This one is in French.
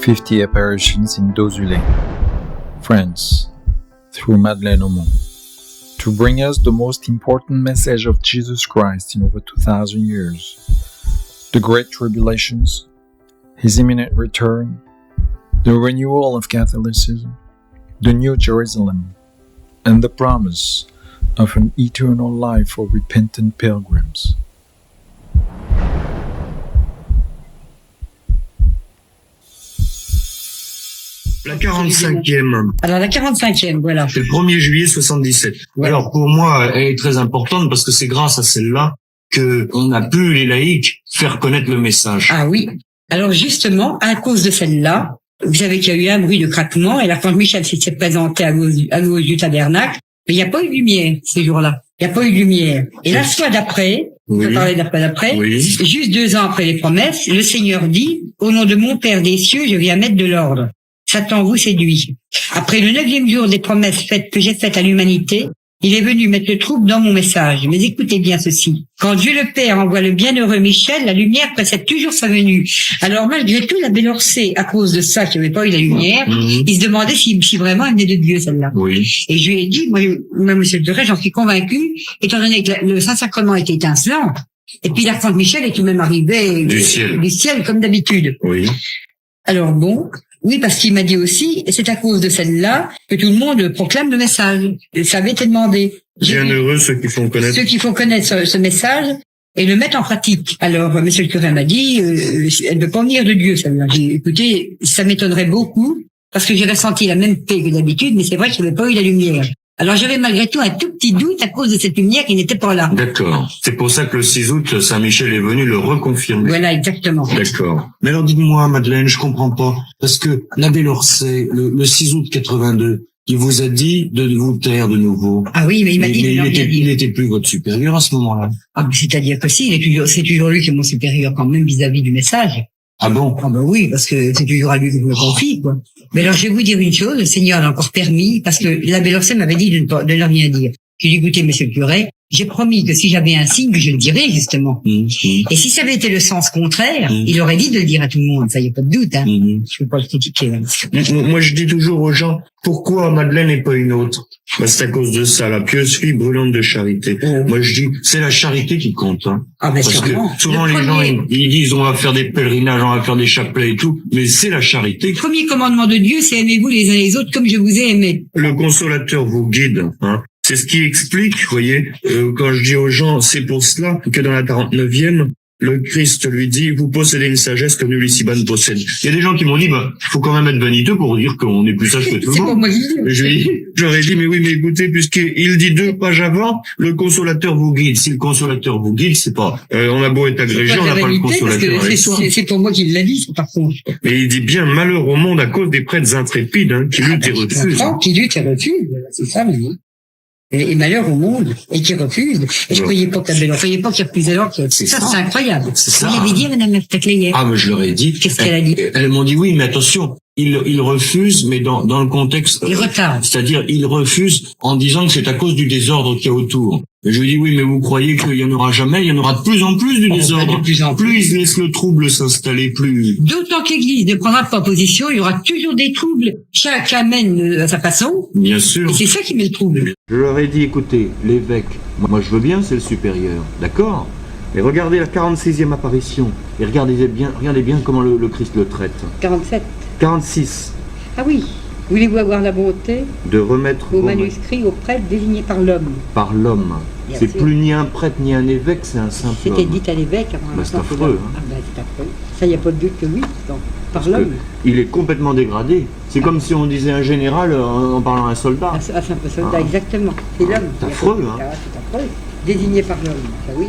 50 apparitions in Dozulé, France, through Madeleine Aumont, to bring us the most important message of Jesus Christ in over 2,000 years, the Great Tribulations, His imminent return, the renewal of Catholicism, the New Jerusalem, and the promise of an eternal life for repentant pilgrims. La 45e. Alors la 45e, voilà. C'est le 1er juillet 77. Ouais. Alors pour moi, elle est très importante parce que c'est grâce à celle-là que on a pu, les laïcs, faire connaître le message. Ah oui. Alors justement, à cause de celle-là, vous savez qu'il y a eu un bruit de craquement et l'archange Michel s'est présenté à gauche du tabernacle, mais il n'y a pas eu de lumière ces jours-là. Il n'y a pas eu de lumière. Et la fois d'après, oui. je parlais d'après, oui. Juste 2 ans après les promesses, le Seigneur dit, au nom de mon Père des cieux, je viens mettre de l'ordre. Satan vous séduit. Après le 9e jour des promesses que j'ai faites à l'humanité, il est venu mettre le trouble dans mon message. Mais écoutez bien ceci. Quand Dieu le Père envoie le bienheureux Michel, la lumière précède toujours sa venue. Alors malgré tout, l'abbé Lorcé, à cause de ça, qui n'avait pas eu la lumière, il se demandait si vraiment elle venait de Dieu, celle-là. Oui. Et je lui ai dit, moi, monsieur le curé, j'en suis convaincu, étant donné que le Saint-Sacrement était étincelant, et puis l'archange Michel est tout de même arrivé du ciel comme d'habitude. Oui. Alors bon, oui, parce qu'il m'a dit aussi, et c'est à cause de celle-là que tout le monde proclame le message. Ça avait été demandé. Bienheureux ceux qui font connaître. Ceux qui font connaître ce message et le mettre en pratique. Alors, monsieur le curé m'a dit, elle ne peut pas venir de Dieu, celle-là. J'ai dit, écoutez, ça m'étonnerait beaucoup, parce que j'ai ressenti la même paix que d'habitude, mais c'est vrai qu'il n'y avait pas eu la lumière. Alors j'avais malgré tout un tout petit doute à cause de cette lumière qui n'était pas là. D'accord. C'est pour ça que le 6 août, Saint-Michel est venu le reconfirmer. Voilà, exactement. D'accord. Mais alors dites-moi, Madeleine, je comprends pas. Parce que l'abbé Lorcé, le 6 août 82, il vous a dit de vous taire de nouveau. Ah oui, mais il m'a dit de rien dire. Il n'était plus votre supérieur à ce moment-là. Ah, c'est-à-dire que si, c'est toujours lui qui est mon supérieur quand même vis-à-vis du message. Ah bon? Ah ben oui, parce que c'est toujours à lui que je me confie, quoi. Mais alors, je vais vous dire une chose, le Seigneur l'a encore permis, parce que l'abbé Lorcé m'avait dit de ne rien dire. J'ai dit, écoutez, monsieur le curé, j'ai promis que si j'avais un signe, je le dirais, justement. Et si ça avait été le sens contraire, il aurait dit de le dire à tout le monde, ça y a pas de doute, hein. Je peux pas le critiquer, hein. Moi, je dis toujours aux gens, pourquoi Madeleine et pas une autre? Bah, c'est à cause de ça, la pieuse fille brûlante de charité. Moi, je dis, c'est la charité qui compte, hein. Ah, ben, parce que souvent les gens, ils disent, on va faire des pèlerinages, on va faire des chapelets et tout, mais c'est la charité. Le premier commandement de Dieu, c'est aimez-vous les uns les autres comme je vous ai aimé. Le consolateur vous guide, hein. C'est ce qui explique, vous voyez, quand je dis aux gens, c'est pour cela que dans la 49e, le Christ lui dit, vous possédez une sagesse que nul ici-bas ne possède. Il y a des gens qui m'ont dit, bah, faut quand même être vaniteux pour dire qu'on est plus sage que tout le monde. C'est pas moi qui dis. J'aurais dit, mais oui, mais écoutez, puisqu'il dit 2 pages avant, le consolateur vous guide. Si le consolateur vous guide, c'est pas, on a beau être agrégé, on n'a pas le consolateur avec soi. C'est pour moi qui l'a dit, c'est par contre. Et il dit bien, malheur au monde à cause des prêtres intrépides, hein, qui luttent et refusent. Qui luttent et refusent, c'est ça, mais oui. Et malheur au monde, et qui refuse. Et je croyais pas qu'il refusait l'autre. Ça, c'est incroyable. Vous l'avez dit, madame la hier. Ah, mais je leur ai dit. Qu'est-ce qu'elle a dit? Elles m'ont dit oui, mais attention, il refuse, mais dans le contexte. Il retarde. C'est-à-dire, il refuse en disant que c'est à cause du désordre qu'il y a autour. Et je lui dis oui, mais vous croyez qu'il y en aura jamais? Il y en aura de plus en plus du désordre. De plus en plus. Plus ils laissent le trouble s'installer, plus. D'autant que l'Église ne prendra pas position, il y aura toujours des troubles. Chacun mène à sa façon. Bien sûr. Et c'est ça qui met le trouble. Je leur ai dit, écoutez, l'évêque, moi je veux bien, c'est le supérieur, d'accord? Mais regardez la 46e apparition, et regardez bien comment le Christ le traite. 47. 46. Ah oui. Voulez-vous avoir la bonté de remettre vos manuscrits aux prêtres désignés par l'homme? Par l'homme. C'est plus ni un prêtre ni un évêque, c'est un simple homme. C'était dit à l'évêque avant c'est affreux. Hein. Ah ben c'est affreux. Ça, il n'y a pas de doute que oui, par l'homme. Il est complètement dégradé. C'est comme si on disait un général en parlant à un soldat. Un simple soldat, exactement. C'est l'homme. C'est affreux, hein. C'est affreux. Désigné par l'homme. Ah oui.